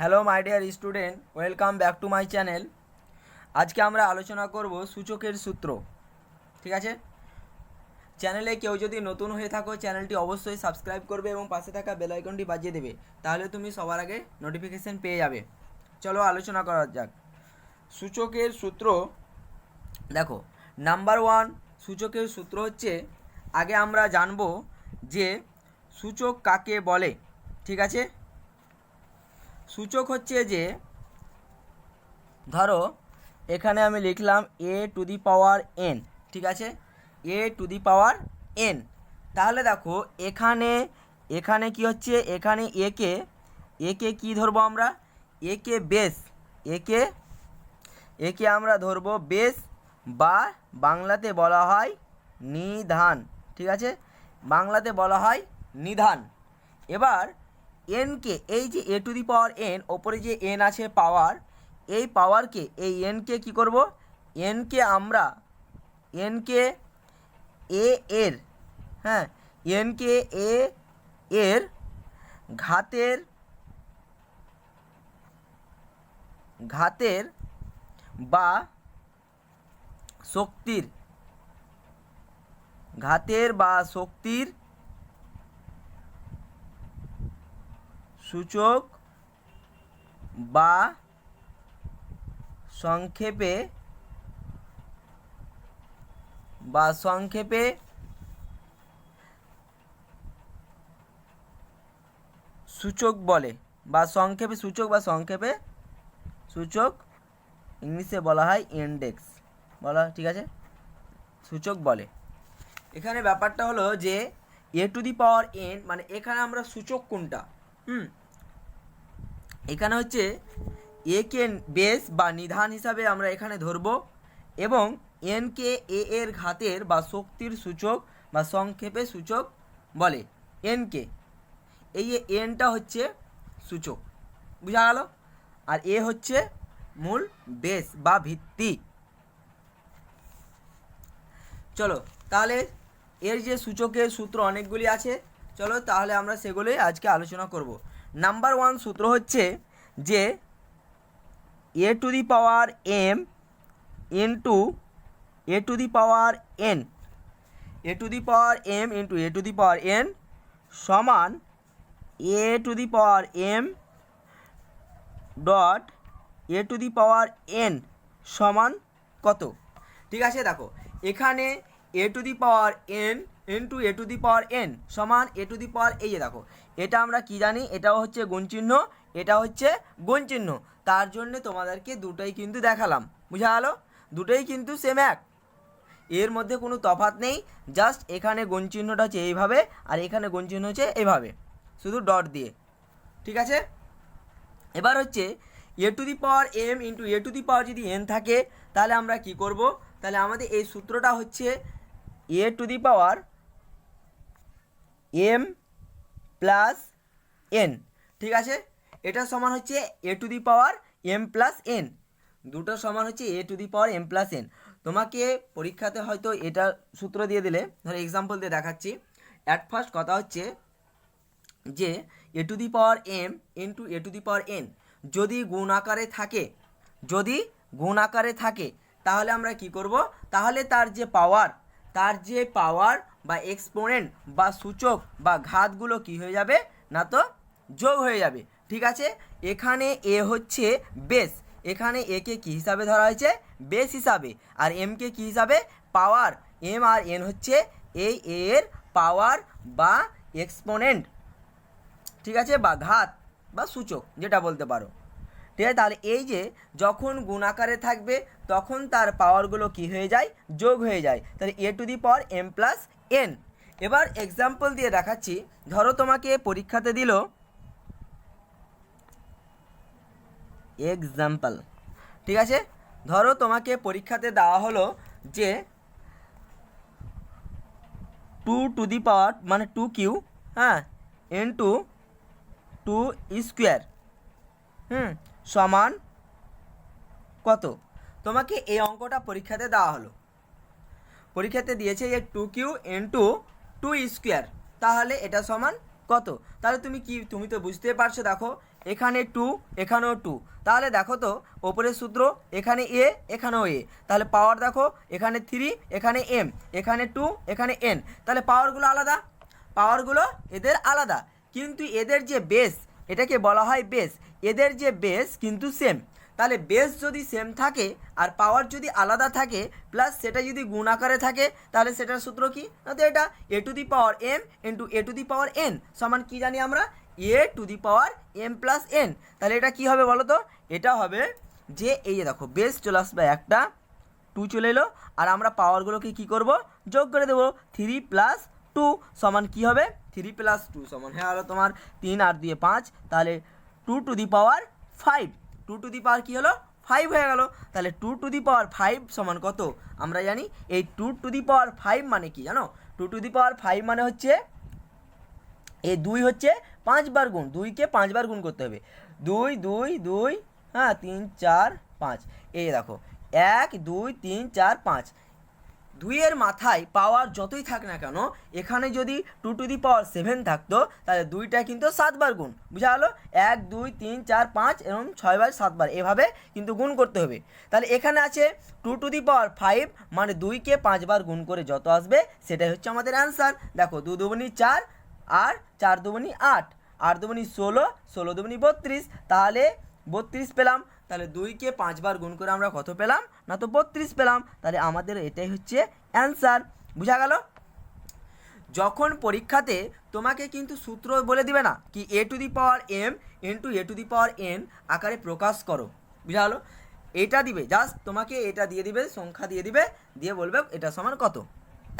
Hello my dear student, welcome back to my channel. আজকে আমরা আলোচনা করব সূচকের সূত্র। ঠিক আছে, চ্যানেলে কেউ যদি নতুন হয়ে থাকো চ্যানেলটি অবশ্যই সাবস্ক্রাইব করবে এবং পাশে থাকা বেল আইকনটি বাজিয়ে দেবে, তাহলে তুমি সবার আগে নোটিফিকেশন পেয়ে যাবে। চলো আলোচনা করা যাক। সূচকের সূত্র দেখো, নাম্বার ওয়ান, সূচকের সূত্র হচ্ছে, আগে আমরা জানবো যে সূচক কাকে বলে। ঠিক আছে, সূচক হচ্ছে যে, ধরো এখানে আমি লিখলাম এ টু দি পাওয়ার এন। ঠিক আছে, a to the power N. তাহলে দেখো এখানে এখানে কি হচ্ছে, এখানে একে কি ধরবো আমরা, একে বেস, একে আমরা ধরবো বেস, বা বাংলাতে বলা হয় নিধান। ঠিক আছে, বাংলাতে বলা হয় নিধান। এবার এনকে, এই যে এ টু দি পাওয়ার এন, ওপরে যে এন আছে পাওয়ার, এই পাওয়ারকে, এই এনকে কি করব, এনকে এ এর, হ্যাঁ, এনকে এ এর ঘাতের বা শক্তির সূচক, বা সংক্ষেপে সূচক বলে, বা সংক্ষেপে সূচক, ইংলিশে বলা হয় ইন্ডেক্স বলা। ঠিক আছে, সূচক বলে। এখানে ব্যাপারটা হলো যে এ টু দি পাওয়ার এন, মানে এখানে আমরা সূচক কোনটা, এখানে হচ্ছে একে বেস বা নিধান হিসাবে আমরা এখানে ধরব, এবং এনকে এ এর ঘাতের বা শক্তির সূচক বা সংক্ষেপে সূচক বলে। এনকে, এই যে এনটা হচ্ছে সূচক, বুঝা গেল, আর এ হচ্ছে মূল বেস বা ভিত্তি। চলো তাহলে এর যে সূচকের সূত্র অনেকগুলি আছে, চলো তাহলে আমরা সেগুলোই আজকে আলোচনা করব। নাম্বার ওয়ান সূত্র হচ্ছে যে এ to the power M into a to the power N, A to the power M into a to the power N সমান a to the power M dot a to the power N সমান কত। ঠিক আছে, দেখো এখানে a to the power N into a to the power N সমান a to the পাওয়ার, এই যে দেখো এটা আমরা কি জানি, এটাও হচ্ছে গুণ চিহ্ন, এটা হচ্ছে গুণ চিহ্ন, তার জন্য তোমাদেরকে দুটোই কিন্তু দেখালাম। বুঝা গেল, দুটোই কিন্তু সেম এক, এর মধ্যে কোনো তফাৎ নেই, জাস্ট এখানে গুণ চিহ্নটা হচ্ছে এইভাবে, আর এখানে গুণ চিহ্ন হচ্ছে এইভাবে, শুধু ডট দিয়ে। ঠিক আছে, এবার হচ্ছে এ to the power M into a to the power যদি এন থাকে, তাহলে আমরা কি করব, তাহলে আমাদের এই সূত্রটা হচ্ছে এ to the power M plus N. ঠিক আছে, এটা সমান হচ্ছে এ to the power M plus N, দুটো সমান হচ্ছে এ to the power M plus N. তোমাকে পরীক্ষাতে হয়তো এটা সূত্র দিয়ে দিলে, ধরো এক্সাম্পল দিয়ে দেখাচ্ছি। অ্যাট ফার্স্ট কথা হচ্ছে যে এ to the power M into a to the power N যদি গুণ আকারে থাকে, তাহলে আমরা কি করব, তাহলে তার যে পাওয়ার বা এক্সপোনেন্ট বা সূচক বা ঘাতগুলো কি হয়ে যাবে না, তো যোগ হয়ে যাবে। ঠিক আছে, এখানে এ হচ্ছে বেস, এখানে একে কি হিসাবে ধরা হয়েছে, বেস হিসাবে, আর এমকে কি হিসাবে, পাওয়ার। এম আর এন হচ্ছে এই এর পাওয়ার বা এক্সপোনেন্ট। ঠিক আছে, বা ঘাত বা সূচক যেটা বলতে পারো। ঠিক আছে, তাহলে এই যে যখন গুণ আকারে থাকবে তখন তার পাওয়ারগুলো কি হয়ে যায়, যোগ হয়ে যায়, তাহলে a to the power M plus N. এবার এক্সাম্পল দিয়ে দেখাচ্ছি। ধরো তোমাকে পরীক্ষাতে দিল এক্সাম্পল, ঠিক আছে, ধরো তোমাকে পরীক্ষাতে দেওয়া হলো যে টু টু দি পাওয়ার মানে টু কিউ, হ্যাঁ, ইন্টু টু স্কোয়ার সমান কত। তোমাকে এই অঙ্কটা পরীক্ষাতে দেওয়া হলো, পরীক্ষাতে দিয়েছে যে two Q into two square, তাহলে এটা সমান কত। তাহলে তুমি তো বুঝতে পারছো, দেখো এখানে 2, এখানেও 2, তাহলে দেখো তো ওপরের সূত্র এখানে এ এখানেও এ, তাহলে পাওয়ার দেখো এখানে 3, এখানে এম, এখানে 2, এখানে এন, তাহলে পাওয়ারগুলো আলাদা, পাওয়ারগুলো এদের আলাদা, কিন্তু এদের যে বেস, এটাকে বলা হয় বেস, এদের যে বেস কিন্তু সেম। তাহলে বেস যদি সেম থাকে আর পাওয়ার যদি আলাদা থাকে প্লাস সেটা যদি গুণ আকারে থাকে, তাহলে সেটার সূত্র কি না, তো এটা a to the power M into a to the power N সমান কি জানি আমরা, a to the power M plus N. তাহলে এটা কি হবে বলো তো, এটা হবে যে এই যে দেখো বেস চলে আসবে একটা, 2 চলে এলো, আর আমরা পাওয়ারগুলোকে কি করব, যোগ করে দেবো, 3 প্লাস 2 সমান কি হবে, 3 প্লাস 2 সমান হ্যাঁ হলো তোমার 3 আর 2 5, তাহলে 2 two the power 5, 2 two the পাওয়ার কী হলো 5 হয়ে গেল। তাহলে 2 টু দি পাওয়ার 5 সমান কত, আমরা জানি এই 2 টু দি পাওয়ার 5 মানে কি জানো, 2 টু দি পাওয়ার 5 মানে হচ্ছে এই 2 হচ্ছে 5 বার গুণ, 2কে 5 বার গুণ করতে হবে, 2 2 2 হ্যাঁ 3 4 5, এই দেখো 1 2 3 4 5, 2-এর মাথায় পাওয়ার যতই থাক না কেন, এখানে যদি 2 টু দি পাওয়ার 7 থাকতো তাহলে 2টা কিন্তু 7 বার গুণ, বুঝা হলো, 1 2 3 4 5 এবং 6 বার 7 বার এভাবে কিন্তু গুণ করতে হবে। তাহলে এখানে আছে 2 টু দি পাওয়ার 5 মানে 2কে 5 বার গুণ করে যত আসবে সেটাই হচ্ছে আমাদের অ্যান্সার। দেখো 2 দুগুণি 4 আর 4 দুগুণি 8, 8 দুগুণি 16, 16 দুগুণি 32, তাহলে 32 পেলাম। তাহলে 2কে 5 বার গুণ করে আমরা কত পেলাম না, তো 32 পেলাম। তাহলে আমাদের এটাই হচ্ছে অ্যান্সার, বুঝা গেল। যখন পরীক্ষাতে তোমাকে কিন্তু সূত্র বলে দিবে না কি a to the power M into a to the power N আকারে প্রকাশ করো, বুঝা গেলো, এটা দিবে, জাস্ট তোমাকে এটা দিয়ে দিবে, সংখ্যা দিয়ে দিবে, দিয়ে বলবে এটা সমান কত,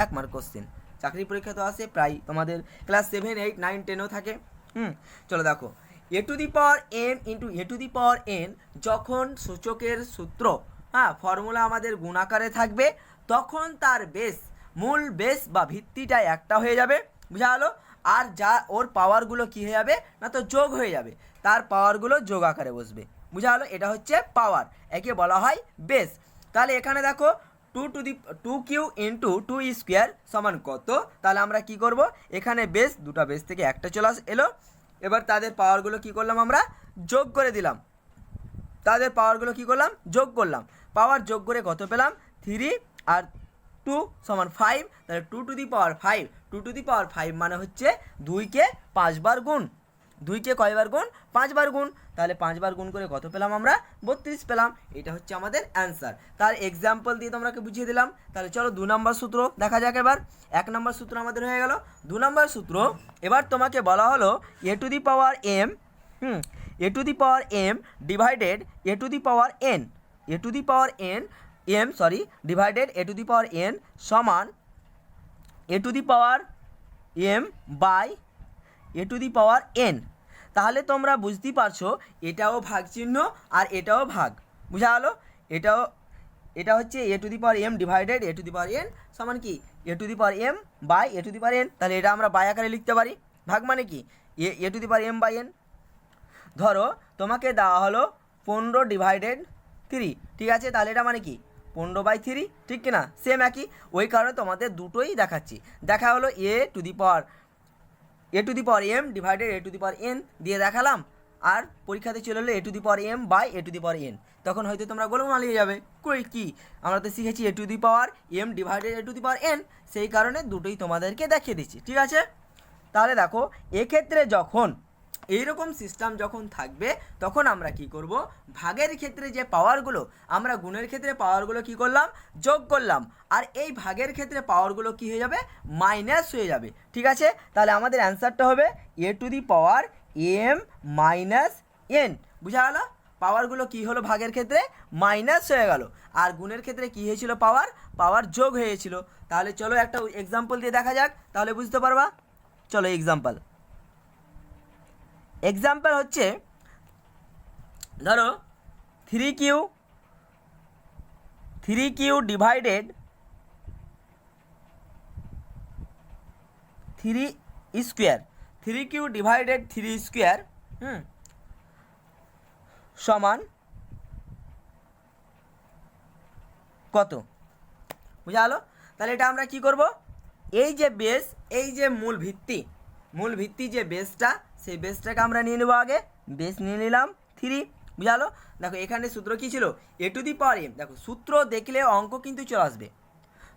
1 মার্ক কোশ্চেন। চাকরি পরীক্ষা তো আসে প্রায় তোমাদের ক্লাস 7 8 9 10ও থাকে। চলো দেখো, এ to the power M into a to the power N যখন সূচকের সূত্র, হ্যাঁ ফর্মুলা আমাদের গুণাকারে থাকবে, তখন তার বেস, মূল বেস বা ভিত্তিটা একটা হয়ে যাবে, বুঝা গেলো, আর যা ওর পাওয়ারগুলো কী হয়ে যাবে না, তো যোগ হয়ে যাবে, তার পাওয়ারগুলো যোগ আকারে বসবে, বুঝা গেলো, এটা হচ্ছে পাওয়ার, একে বলা হয় বেস। তাহলে এখানে দেখো 2 কিউ ইন্টু 2 স্কোয়ার সমান কত, তাহলে আমরা কি করব, এখানে বেস, দুটো বেস থেকে একটা চলে এলো, এবার তাদের পাওয়ারগুলো কি করলাম আমরা যোগ করে দিলাম, তাদের পাওয়ারগুলো কি করলাম যোগ করলাম, পাওয়ার যোগ করে কত পেলাম 3 আর 2 সমান 5, তাহলে 2 two the power 5, 2 two the power 5 মানে হচ্ছে 2কে 5 বার গুণ, 2কে কয়বার গুণ 5 বার গুণ, তাহলে 5 বার গুণ করে কত পেলাম আমরা 32 পেলাম, এটা হচ্ছে আমাদের অ্যান্সার। তার এক্সাম্পল দিয়ে তোমরাকে বুঝিয়ে দিলাম। তাহলে চলো 2 নম্বর সূত্র দেখা যাক। এবার 1 নম্বর সূত্র আমাদের হয়ে গেল, 2 নম্বর সূত্র এবার তোমাকে বলা হলো a to the power M, a to the power M divided a to the power N, A to the power N M sorry divided a to the power N সমান a to the power M by a to the power N. তাহলে তোমরা বুঝতেই পারছো এটাও ভাগ চিহ্ন আর এটাও ভাগ, বুঝা গেলো, এটা হচ্ছে এ to the power M divided a to the power N সমান কি a to the power M by a to the power N. তাহলে এটা আমরা বাই আকারে লিখতে পারি, ভাগ মানে কি a to the power M by N. ধরো তোমাকে দেওয়া হলো 15 ডিভাইডেড 3, ঠিক আছে, তাহলে এটা মানে কি 15/3, ঠিক কিনা, সেম একই, ওই কারণে তোমাদের দুটোই দেখাচ্ছি। দেখা হলো a to the power M divided a to the power N দিয়ে দেখালাম, আর পরীক্ষাতে চলে এলো a to the power M by a to the power N, তখন হয়তো তোমরা গোলমাল মালিয়ে যাবে, কই কি আমরা তো শিখেছি a to the power M divided a to the power N, সেই কারণে দুটোই তোমাদেরকে দেখিয়ে দিচ্ছি, ঠিক আছে। তাহলে দেখো এক্ষেত্রে যখন এইরকম সিস্টেম যখন থাকবে তখন আমরা কি করব, ভাগের ক্ষেত্রে যে পাওয়ারগুলো আমরা গুণের ক্ষেত্রে পাওয়ারগুলো কি করলাম যোগ করলাম, আর এই ভাগের ক্ষেত্রে পাওয়ারগুলো কি হয়ে যাবে মাইনাস হয়ে যাবে, ঠিক আছে। তাহলে আমাদের অ্যান্সারটা হবে a to the power M minus N, বুঝা গেল, পাওয়ারগুলো কি হলো ভাগের ক্ষেত্রে মাইনাস হয়ে গেল, আর গুণের ক্ষেত্রে কি হয়েছিল পাওয়ার যোগ হয়েছিল। তাহলে চলো একটা এক্সাম্পল দিয়ে দেখা যাক, তাহলে বুঝতে পারবা। চলো এক্সাম্পল হচ্ছে ধরো 3q divided 3 square, 3q divided 3 square সমান কত, বুঝা গেলো। তাহলে এটা আমরা কি করব, এই যে বেস, এই যে মূল ভিত্তি যে বেসটা, সেই বেসটাকে আমরা নিয়ে নেবো আগে, বেস নিয়ে নিলাম 3, বুঝালো। দেখো এখানে সূত্র কী ছিল, এ টু দি পাওয়ার এম। দেখো সূত্র দেখলে অঙ্ক কিন্তু চলে আসবে,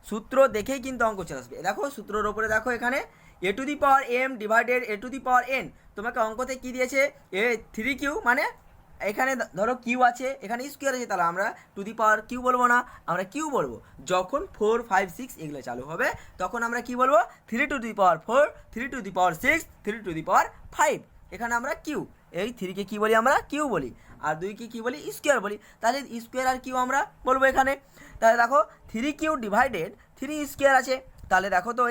সূত্র দেখেই কিন্তু অঙ্ক চলে আসবে। দেখো সূত্রের ওপরে দেখো এখানে a to the power M divided a to the power N. তোমাকে অঙ্কতে কী দিয়েছে, এ 3Q, মানে এখানে ধরো কিউ আছে, এখানে স্কোয়ার আছে, তাহলে আমরা টু দি পাওয়ার কিউ বলবো না, আমরা কিউ বলবো। যখন 4, 5, 6 এগুলো চালু হবে তখন আমরা কি বলবো, 3 to the power 4, 3 to the power 6, 3 to the power 5। এখানে আমরা কিউ, এই 3কে কী বলি আমরা, কিউ বলি, আর 2কে কী বলি, স্কোয়ার বলি। তাহলে স্কোয়ার আর কিউ আমরা বলবো এখানে। তাহলে দেখো 3Q ডিভাইডেড 3 স্কোয়ার আছে, তাহলে দেখো তো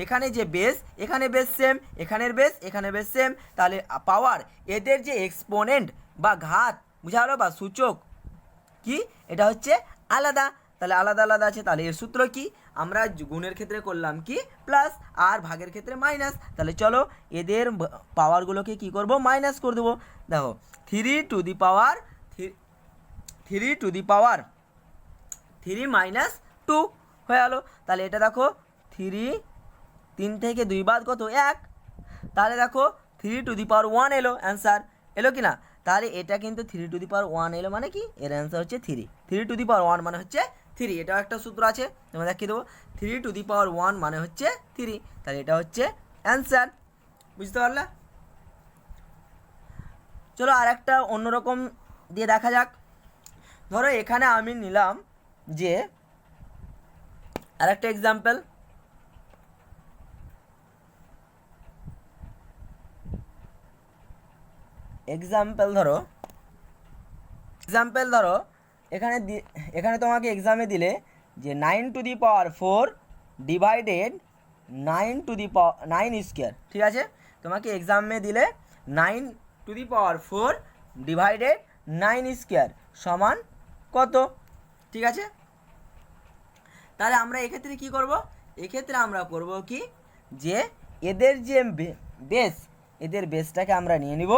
এখানে যে বেস, এখানে বেস সেম, এখানের বেস, এখানে বেস সেম, তাহলে পাওয়ার এদের যে এক্সপোনেন্ট বা ঘাত বুঝালো বা সূচক কি, এটা হচ্ছে আলাদা। তাহলে আলাদা আলাদা আছে, তাহলে এর সূত্র কি, আমরা গুণের ক্ষেত্রে করলাম কি প্লাস, আর ভাগের ক্ষেত্রে মাইনাস। তাহলে চলো এদের পাওয়ারগুলোকে কি করব, মাইনাস করে দেবো। দেখো 3 টু দি পাওয়ার 3 মাইনাস 2 হয়ে গেলো। তাহলে এটা দেখো 3 থেকে 2 বাদ কত, 1। তাহলে দেখো 3 টু দি পাওয়ার 1 এলো, অ্যান্সার এলো কি না। তাহলে এটা কিন্তু 3 টু দি পাওয়ার 1 এলো মানে কি, এর অ্যান্সার হচ্ছে 3 টু দি পাওয়ার 1 মানে হচ্ছে 3। এটাও একটা সূত্র আছে, তোমরা দেখিয়ে দেবো, 3 টু দি পাওয়ার 1 মানে হচ্ছে 3। তাহলে এটা হচ্ছে অ্যান্সার, বুঝতে পারলে। চলো আর একটা অন্যরকম দিয়ে দেখা যাক। ধরো এখানে আমি নিলাম যে আর একটা এক্সাম্পল, ধরো এখানে তোমাকে এক্সামে দিলে যে 9 two the power 4 divided 9 two the power 9 square, ঠিক আছে। তোমাকে এক্সামে দিলে 9 two the power 4 divided 9 square সমান কত, ঠিক আছে। তাহলে আমরা এক্ষেত্রে কি করব, এক্ষেত্রে আমরা করব কি, যে এদের যে বেস, এদের বেসটাকে আমরা নিয়ে নিব,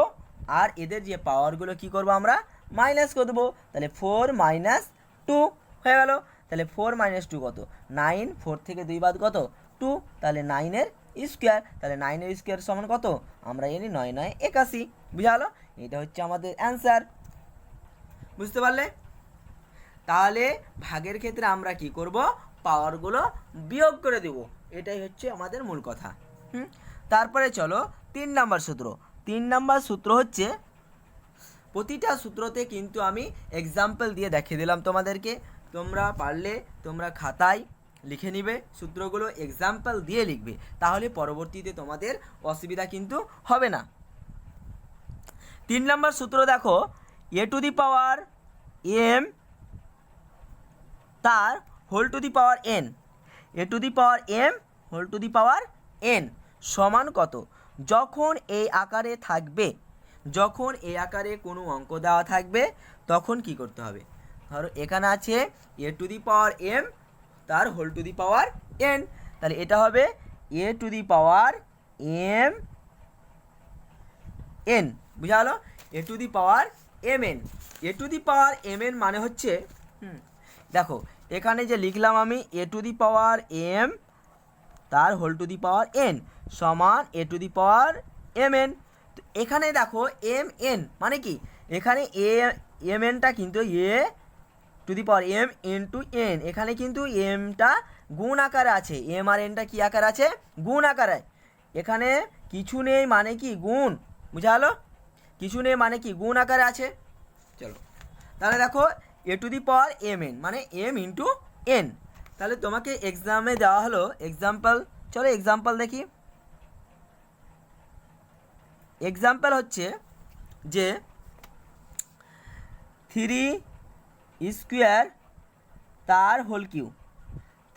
আর এদের যে পাওয়ারগুলো কি করব, আমরা মাইনাস করে দেবো। তাহলে 4 মাইনাস 2 হয়ে গেল। তাহলে 4 মাইনাস 2 কত, 9, 4 থেকে 2 বাদ কত, 2। তাহলে 9-এর স্কোয়ার, তাহলে 9-এর স্কোয়ার সমান কত, আমরা জানি 9 9 81, বুঝা গেলো। এটা হচ্ছে আমাদের অ্যান্সার, বুঝতে পারলে। তাহলে ভাগের ক্ষেত্রে আমরা কি করব, পাওয়ারগুলো বিয়োগ করে দেব, এটাই হচ্ছে আমাদের মূল কথা। তারপরে চলো 3 নাম্বার সূত্র। 3 নাম্বার সূত্র হচ্ছে, প্রতিটা সূত্রতে কিন্তু আমি এক্সাম্পল দিয়ে দেখিয়ে দিলাম তোমাদেরকে, তোমরা পারলে তোমরা খাতায় লিখে নিবে সূত্রগুলো, এক্সাম্পল দিয়ে লিখবে, তাহলে পরবর্তীতে তোমাদের অসুবিধা কিন্তু হবে না। 3 নাম্বার সূত্র দেখো, এ টু দি পাওয়ার এম তার whole to the power N, A to the power M whole to the power N সমান কত। যখন এই আকারে থাকবে, যখন এই আকারে কোনো অঙ্ক দেওয়া থাকবে তখন কি করতে হবে, ধরো এখানে আছে a to the power M তার whole to the power N, তাহলে এটা হবে a to the power M N, বুঝা গেল, a to the power M N. A to the power M N মানে হচ্ছে, দেখো এখানে যে লিখলাম আমি a to the power M তার whole to the power N সমান a to the power M N. এখানে দেখো এম এন মানে কি, এখানে এম এনটা কিন্তু a to the power M into N, এখানে কিন্তু এমটা গুণ আকারে আছে, এম আর এনটা কি আকারে আছে, গুণ আকারে। এখানে কিছু নেই মানে কি গুণ, বুঝা গেলো, কিছু নেই মানে কি গুণ আকারে আছে। চলো তাহলে দেখো এ to the power M N মানে এম ইন্টু এন। তাহলে তোমাকে এক্সামে দেওয়া হলো এক্সাম্পল, চলো এক্সাম্পল দেখি। এক্সাম্পল হচ্ছে যে 3 স্কোয়ার তার হোল কিউ,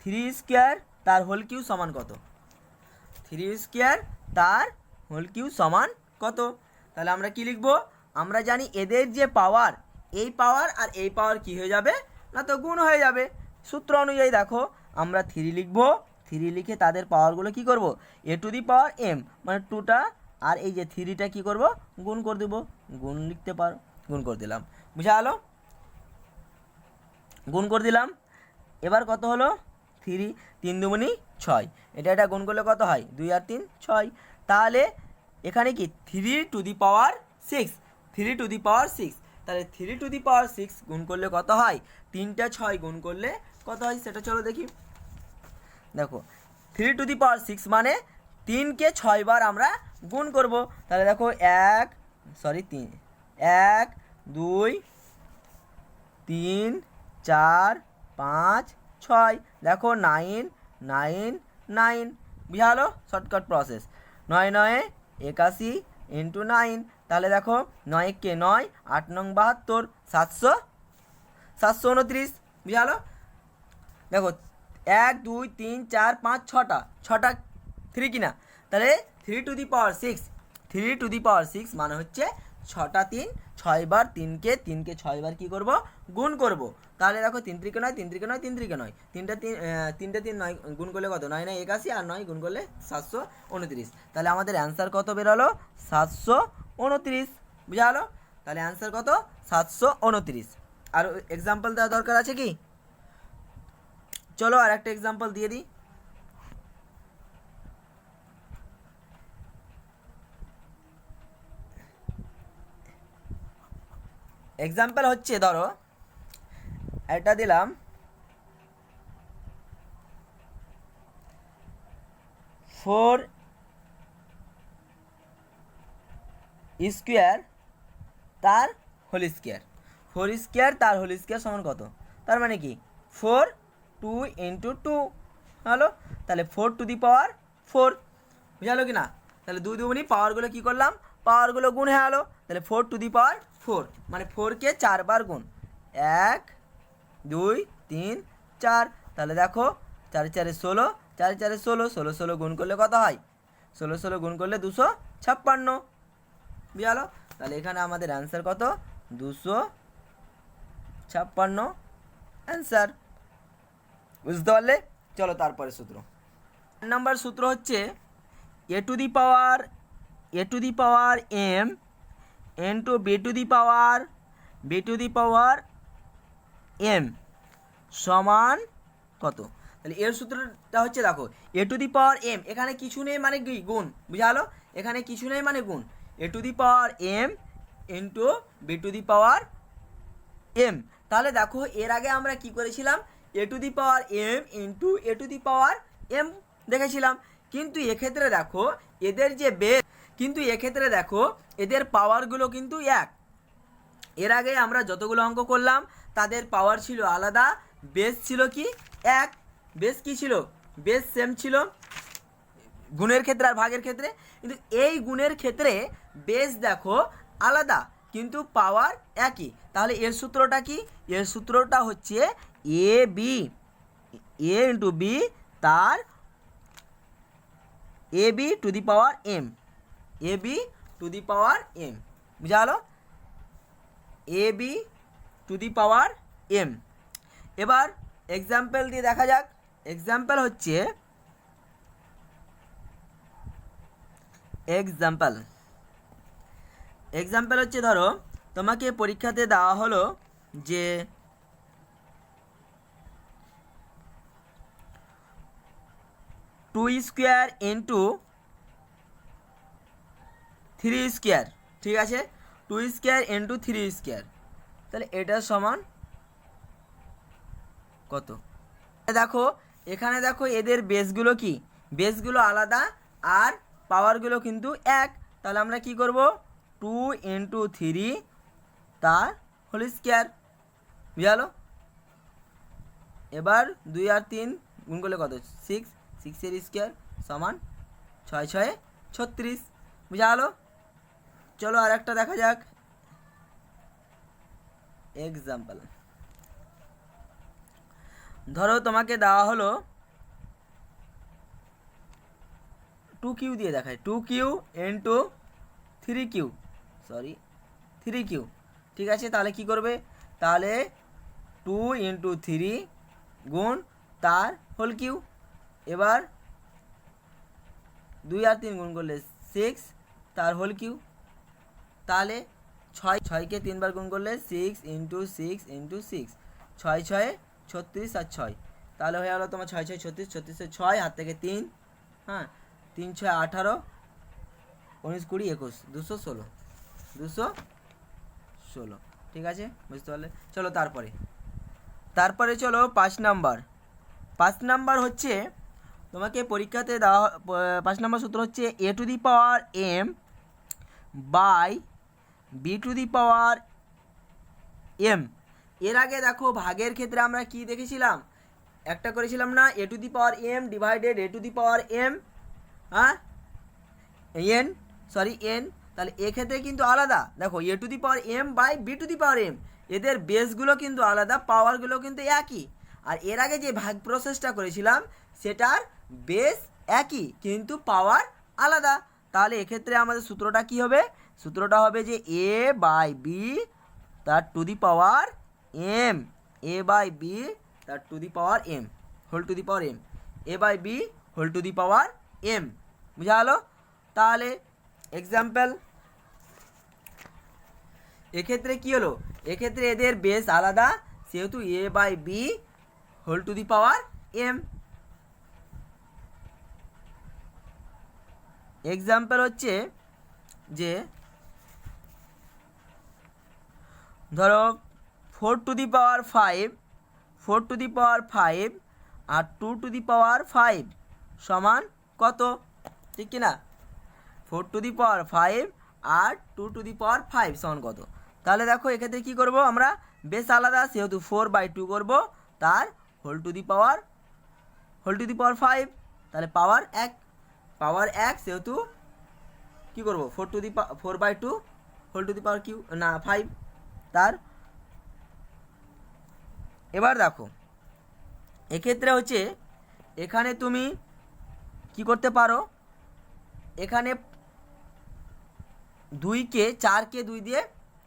3 স্কোয়ার তার হোল কিউ সমান কত, 3 স্কোয়ার তার হোল কিউ সমান কত। তাহলে আমরা কি লিখব, আমরা জানি এদের যে পাওয়ার, এই পাওয়ার আর এই পাওয়ার কি হয়ে যাবে না, তো গুণ হয়ে যাবে। সূত্র অনুযায়ী দেখো আমরা 3 লিখব, 3 লিখে তাদের পাওয়ারগুলো কি করব, এ টু দি পাওয়ার এম মানে 2টা, আর এই যে 3টা কি করব, গুণ করে দেব, গুণ লিখতে পারো, গুণ করে দিলাম, বুঝা গেল, গুণ করে দিলাম। এবার কত হলো 3, 3 দুগুণে 6, এটা গুণ করলে কত হয়, 2 আর 3 6। তাহলে এখানে কি 3 টু দি পাওয়ার 6, 3⁶। তাহলে 3⁶ গুণ করলে কত হয়? 3টা 6 গুণ করলে কত হয় সেটা চলো দেখি। দেখো 3⁶ মানে 3কে 6 বার আমরা গুণ করব। তাহলে দেখো 1 2 3 4 5 6। দেখো 9 9 9 বুঝালো শর্টকাট প্রসেস। 9 9 81 ইন্টু 9। তাহলে দেখো 9 কে 9 8 নং 72 729 বুঝালো। দেখো 1 2 3 4 5 6টা 3 কিনা, তাহলে 3⁶ মানে হচ্ছে 6টা 3 6 বার 3কে 6 বার কী করব? গুণ করব। তাহলে দেখো 3 3 9 3 3 9 3 3 9 3টা 3 9 গুণ করলে কত? 9 9 81 আর 9 গুণ করলে 729। তাহলে আমাদের অ্যান্সার কত বেরোলো? 729 বুঝা গেলো। তাহলে অ্যান্সার কত? 729। আর এক্সাম্পল দেওয়া দরকার আছে কি? চলো আর একটা এক্সাম্পল দিয়ে দিই। এক্সাম্পল হচ্ছে ধরো এটা দিলাম 4 স্কোয়ার তার হোল স্কোয়ার। 4 স্কোয়ার তার হোল স্কোয়ার সমান কত? তার মানে কি 4 2 ইন্টু 2 হলো। তাহলে 4⁴ বুঝালো কি না? তাহলে 2 2 পাওয়ারগুলো কী করলাম? পাওয়ারগুলো গুণ হয়ে গেলো। তাহলে 4⁴ মানে 4কে 4 বার গুণ, 1 2 3 4। তাহলে দেখো 4 4 16, 4 4 16, 16 16 গুণ করলে কত হয়? 16 16 গুণ করলে 256 বুঝালো। তাহলে এখানে আমাদের অ্যান্সার কত? 256 অ্যান্সার। বুঝতে পারলে? চলো তারপরে সূত্র। নাম্বার সূত্র হচ্ছে a⁴m ইন্টু b⁴m সমান কত? তাহলে এর সূত্রটা হচ্ছে দেখো a⁴m এখানে কিছু নেই মানে কি গুণ, বুঝালো। এখানে কিছু নেই মানে গুণ। a⁴m into b⁴m। তাহলে দেখো এর আগে আমরা কি করেছিলাম? a⁴m ইন্টু a⁴m দেখেছিলাম। কিন্তু এক্ষেত্রে দেখো এদের যে বেস, কিন্তু এক্ষেত্রে দেখো এদের পাওয়ারগুলো কিন্তু এক। এর আগে আমরা যতগুলো অঙ্ক করলাম তাদের পাওয়ার ছিল আলাদা, বেস ছিল কি এক। বেস কি ছিল? বেস সেম ছিল গুণের ক্ষেত্রে আর ভাগের ক্ষেত্রে। কিন্তু এই গুণের ক্ষেত্রে বেস দেখো আলাদা কিন্তু পাওয়ার একই। তাহলে এর সূত্রটা কি? এর সূত্রটা হচ্ছে এ ইন্টু বি তার ab⁴m বুঝা গেল? ab⁴m। এবার এক্সাম্পল দিয়ে দেখা যাক। এক্সাম্পল হচ্ছে ধরো তোমাকে পরীক্ষাতে দেওয়া হলো যে 2 স্কোয়ার ইন্টু 3 স্কোয়ার, ঠিক আছে? 2 স্কোয়ার ইন্টু 3 স্কোয়ার, তাহলে এটা সমান কত? দেখো এখানে দেখো এদের বেসগুলো কি? বেসগুলো আলাদা আর পাওয়ারগুলো কিন্তু এক। তাহলে আমরা কি করব? 2 ইন্টু 3 তার হোল স্কোয়ার বুঝালো। এবার 2 আর 3 গুণ করলে কত? 6, 6 এর স্কোয়ার সমান 6 6 36 বুঝা গেলো। চলো আর একটা দেখা যাক এক্সাম্পল। ধরো তোমাকে দেওয়া হলো 2q দিয়ে দেখায় 2q ইন্টু 3q, ঠিক আছে? তাহলে কি করবে? তাহলে 2 ইন্টু 3 গুণ তার হোল কিউ। এবার 2 আর 3 গুণ করলে 6 তার হোল কিউ। তাহলে 6কে 3 বার গুণ করলে 6 ইন্টু 6 ইন্টু 6, 6 6 36 আর 6। তাহলে হয়ে গেলো তোমার 6 6 36, 36 6 হাত থেকে 3, হ্যাঁ 3 6 18 19 20 21 216 16। ঠিক আছে, বুঝতে পারলে? চলো তারপরে চলো 5 নাম্বার হচ্ছে তোমাকে পরীক্ষাতে দেওয়া 5 নাম্বার সূত্র হচ্ছে a to the power m by b to the power m। এর আগে দেখো ভাগের ক্ষেত্রে আমরা কি দেখেছিলাম, একটা করেছিলাম না, a to the power m divided a to the power m, হ্যাঁ n। তাহলে এক্ষেত্রে কিন্তু আলাদা, দেখো a to the power m by b to the power m, এদের বেসগুলো কিন্তু আলাদা, পাওয়ারগুলো কিন্তু একই। আর এর আগে যে ভাগ প্রসেসটা করেছিলাম সেটার বেস একই কিন্তু পাওয়ার আলাদা। তাহলে এক্ষেত্রে আমাদের সূত্রটা কি হবে, সূত্রটা হবে যে a বাই b তার to the power m, a by b তার to the power m whole to the power m, a by b whole to the power m। বুঝা গেল? তাহলে এক্সাম্পল এক্ষেত্রে কি হলো, এক্ষেত্রে এদের বেস আলাদা সেহেতু a by b whole to the power m। Example হচ্ছে যে ধরো 4 two the power 5 R 2 two the power 5 সমান কত, ঠিক কি না? 4 two the power 5 R 2 two the power 5 সমান কত? তাহলে দেখো এক্ষেত্রে কি করব, আমরা বেস আলাদা সেহেতু 4/2 করব, তার হোল টু দি পাওয়ার 5। তাহলে পাওয়ার 1 সেহেতু কি করব, 4/2 হোল টু দি পাওয়ার 5 তার। এবার দেখো এক্ষেত্রে হচ্ছে এখানে তুমি কি করতে পারো, এখানে 4কে 2 দিয়ে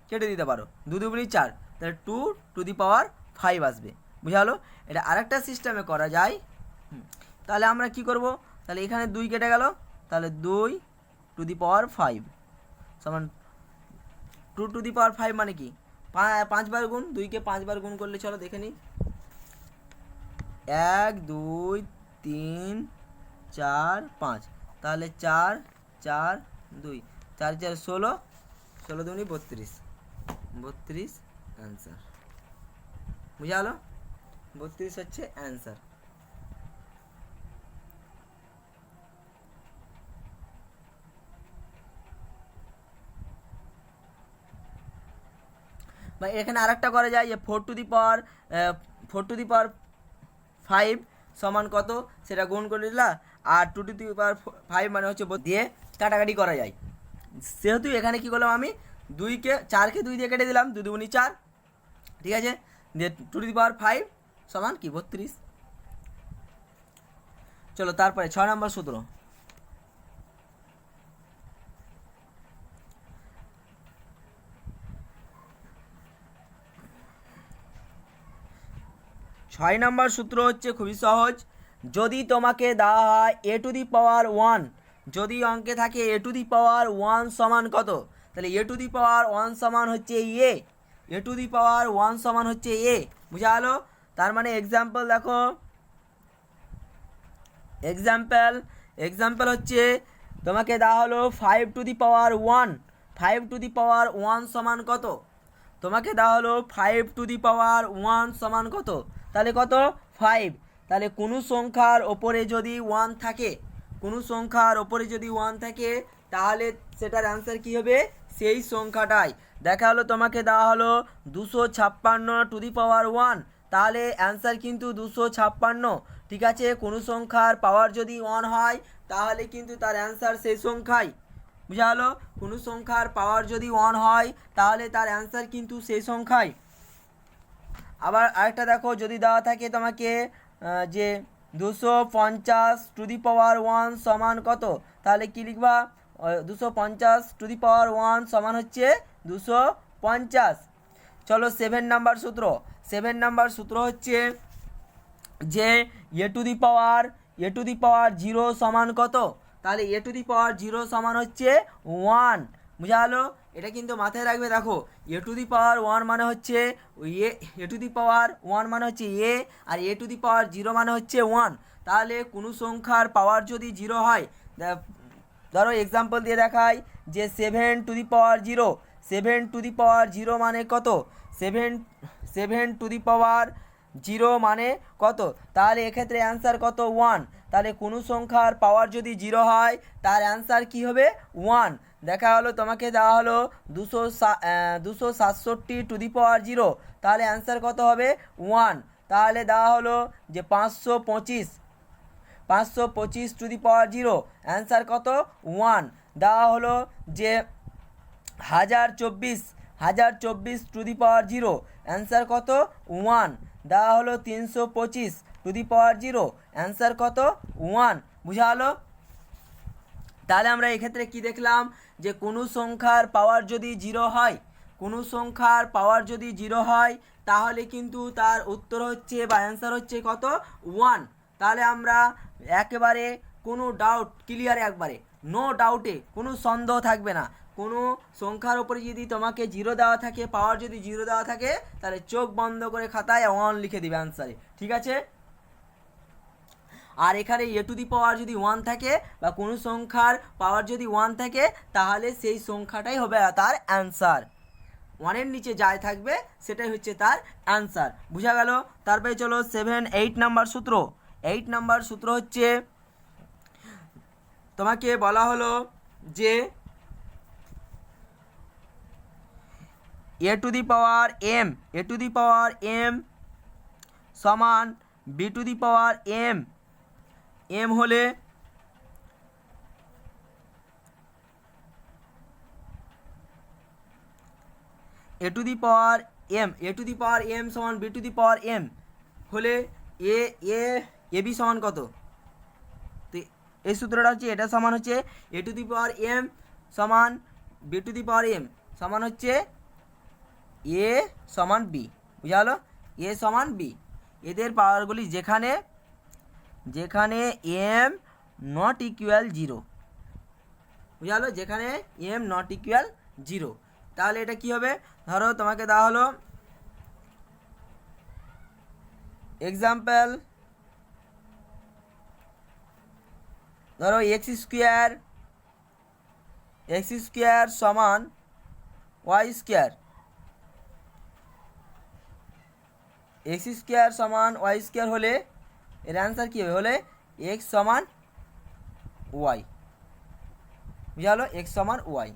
কেটে দিতে পারো, 2 2 4, তাহলে 2 টু দি পাওয়ার 5 আসবে। বুঝা গেলো? এটা আরেকটা সিস্টেমে করা যায়। তাহলে আমরা কি করব, তাহলে এখানে 2 কেটে গেল, তাহলে 2 টু দি পাওয়ার 5 সমান 2 টু দি পাওয়ার 5 মানে কি 5 বার গুণ, 2কে 5 বার গুণ করলে চলো দেখে নিই, 1 2 3 4 5, তাহলে 4 4 2 4 4 16, 16 দুগুণে 32 অ্যান্সার। বুঝা গেল? 32 হচ্ছে অ্যান্সার। বা এখানে আরেকটা করা যায় যে 4 টু দি পাওয়ার 5 সমান কত সেটা গুণ করে দিলা, আর 2 টু দি পাওয়ার 5 মানে হচ্ছে দিয়ে কাটাকাটি করা যায়। সেহেতু এখানে কি করলাম, আমি 4কে 2 দিয়ে কেটে দিলাম, 2 2 4, ঠিক আছে, দিয়ে 2 টু দি পাওয়ার 5 সমান কি 32। চলো তারপরে 6 নম্বর সূত্র। 6 নম্বর সূত্র হচ্ছে খুবই সহজ, যদি তোমাকে দেওয়া হয় a টু দি পাওয়ার 1, যদি অঙ্কে থাকে a টু দি পাওয়ার 1 সমান কত, তাহলে a টু দি পাওয়ার 1 সমান হচ্ছে a টু দি পাওয়ার 1 সমান হচ্ছে a। বুঝা গেলো? তার মানে এক্সাম্পল দেখো, এক্সাম্পল হচ্ছে তোমাকে দেওয়া হলো 5 two the power 1, 5 two the পাওয়ার 1 সমান কত, তোমাকে দেওয়া হলো 5 টু দি পাওয়ার 1 সমান কত, তাহলে কত 5। তাহলে কোনো সংখ্যার ওপরে যদি 1 থাকে, তাহলে সেটার অ্যান্সার কি হবে, সেই সংখ্যাটাই। দেখা হলো তোমাকে দেওয়া হলো 256 টু দি পাওয়ার 1, তাহলে অ্যান্সার কিন্তু 256। ঠিক আছে, কোনো সংখ্যার পাওয়ার যদি 1 হয় তাহলে কিন্তু তার অ্যান্সার সেই সংখ্যাই। বুঝা গেলো? কোনো সংখ্যার পাওয়ার যদি 1 হয় তাহলে তার অ্যান্সার কিন্তু সেই সংখ্যাই। আবার আরেকটা দেখো, যদি দেওয়া থাকে তোমাকে যে 250 টু দি পাওয়ার 1 সমান কত, তাহলে কি লিখবা, 250 টু দি পাওয়ার 1 সমান হচ্ছে 250। চলো 7 নাম্বার সূত্র হচ্ছে যে a টু দি পাওয়ার 0 সমান কত, তাহলে a টু দি পাওয়ার 0 সমান হচ্ছে 1। বুঝা গেলো? এটা কিন্তু মাথায় রাখবে। দেখো a টু দি পাওয়ার 1 মানে হচ্ছে a টু দি পাওয়ার 1 মানে হচ্ছে a, আর a টু দি পাওয়ার 0 মানে হচ্ছে 1। তাহলে কোনো সংখ্যার পাওয়ার যদি 0 হয়, ধরো এক্সাম্পল দিয়ে দেখাই যে 7 টু দি পাওয়ার 0, 7 মানে কত? 7 মানে কত? তাহলে এক্ষেত্রে অ্যান্সার কত? 1। তাহলে কোনো সংখ্যার পাওয়ার যদি 0 হয় তার অ্যান্সার কি হবে? 1। দেখা হলো তোমাকে দেওয়া হলো 267 তাহলে অ্যান্সার কত হবে? 1। তাহলে দেওয়া হলো যে 525 অ্যান্সার কত? 1। দেওয়া হলো যে 1024 অ্যান্সার কত? 1। দেওয়া হলো 325 অ্যান্সার কত? 1। বুঝা হলো? তাহলে আমরা এক্ষেত্রে কি দেখলাম যে কোনো সংখ্যার পাওয়ার যদি 0 হয়, কোনো সংখ্যার পাওয়ার যদি 0 হয় তাহলে কিন্তু তার উত্তর হচ্ছে বা অ্যান্সার হচ্ছে কত? 1। তাহলে আমরা একেবারে কোনো ডাউট ক্লিয়ার, একবারে নো ডাউটে কোনো সন্দেহ থাকবে না। কোনো সংখ্যার ওপরে যদি তোমাকে 0 দেওয়া থাকে, পাওয়ার যদি 0 দেওয়া থাকে, তাহলে চোখ বন্ধ করে খাতায় 1 লিখে দিবে অ্যান্সারে, ঠিক আছে? আর এখানে এ টু দি পাওয়ার যদি 1 থাকে বা কোনো সংখ্যার পাওয়ার যদি 1 থাকে তাহলে সেই সংখ্যাটাই হবে তার অ্যান্সার। 1-এর নিচে যাই থাকবে সেটাই হচ্ছে তার অ্যান্সার। বুঝা গেল? তারপরে চলো 8 নাম্বার সূত্র। 8 নাম্বার সূত্র হচ্ছে তোমাকে বলা হলো যে এ টু দি পাওয়ার m সমান B to the power m হলে A to the power m সমান B to the power m হলে এ বি সমান কত? তো এই সূত্রটা হচ্ছে, এটা সমান হচ্ছে এ টু দি পাওয়ার m সমান B to the power m সমান হচ্ছে এ সমান বি। বুঝা হলো? এ সমান বি। এদের পাওয়ারগুলি যেখানে m নট ইকুয়াল 0, বুঝা হলো? যেখানে m নট ইকুয়াল 0, তাহলে এটা কি হবে? ধরো তোমাকে দেওয়া হলো এক্সাম্পল, ধরো এক্স স্কোয়ার সমান ওয়াই স্কোয়ার, এক্স স্কোয়ার সমান ওয়াই স্কোয়ার হলে এর অ্যান্সার কী হবে? হলে এক্স সমান ওয়াই। বুঝা হলো? এক্স সমান ওয়াই।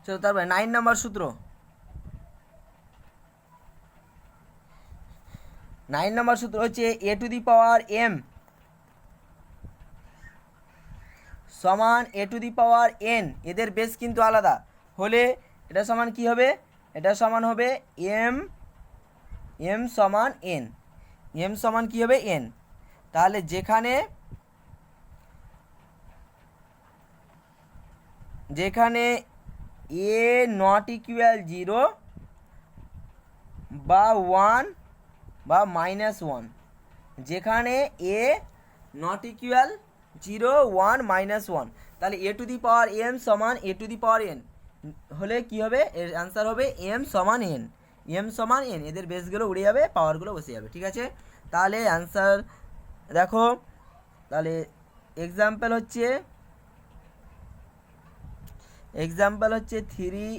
চলো তারপরে 9 নম্বর সূত্র। 9 নম্বর সূত্র হচ্ছে এ টু দি পাওয়ার m সমান a to the power n, এদের বেস কিন্তু আলাদা হলে এটা সমান কি হবে? এটা সমান হবে m সমান n, m সমান কি হবে? n। তাহলে যেখানে a নট ইকুয়াল 0 বা 1 বা -1, যেখানে a নট ইকুয়াল 0, 1, -1, তাহলে a to the power m সমান a to the power n হলে কি হবে? এর অ্যান্সার হবে m সমান n। এদের বেসগুলো উড়ে যাবে, পাওয়ারগুলো বসে যাবে, ঠিক আছে? তাহলে অ্যান্সার দেখো, তাহলে এক্সাম্পল হচ্ছে 3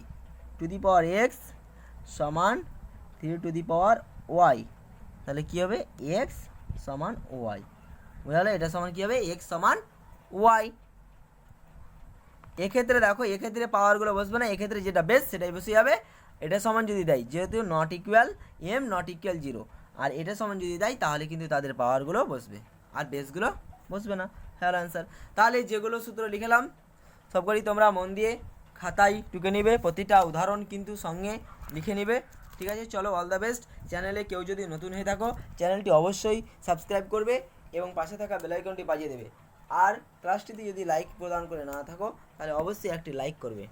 টু দি পাওয়ার x সমান 3 টু দি পাওয়ার y, তাহলে কী হবে? x সমান y। বুঝালো? এটা সমান কী হবে? x সমান y। এক্ষেত্রে দেখো, এক্ষেত্রে পাওয়ারগুলো বসবে না, এক্ষেত্রে যেটা বেস সেটাই বসে যাবে। এটা সমান যদি দেয়, যেহেতু not equal m not equal 0, আর এটা সমান যদি দেয় তাহলে কিন্তু তাদের পাওয়ারগুলো বসবে আর বেসগুলো বসবে না। হ্যাঁ অ্যান্সার। তাহলে যেগুলো সূত্র লিখলাম সবকটি তোমরা মন দিয়ে খাতায় টুকে নিবে, প্রতিটা উদাহরণ কিন্তু সঙ্গে লিখে নিবে, ঠিক আছে? চলো, অল দ্য বেস্ট। চ্যানেলে কেউ যদি নতুন হয়ে থাকো চ্যানেলটি অবশ্যই সাবস্ক্রাইব করবে এবং পাশে থাকা বেল আইকনটি বাজিয়ে দেবে। আর ক্লাসটিতে যদি লাইক প্রদান করে না থাকো তাহলে অবশ্যই একটি লাইক করবে।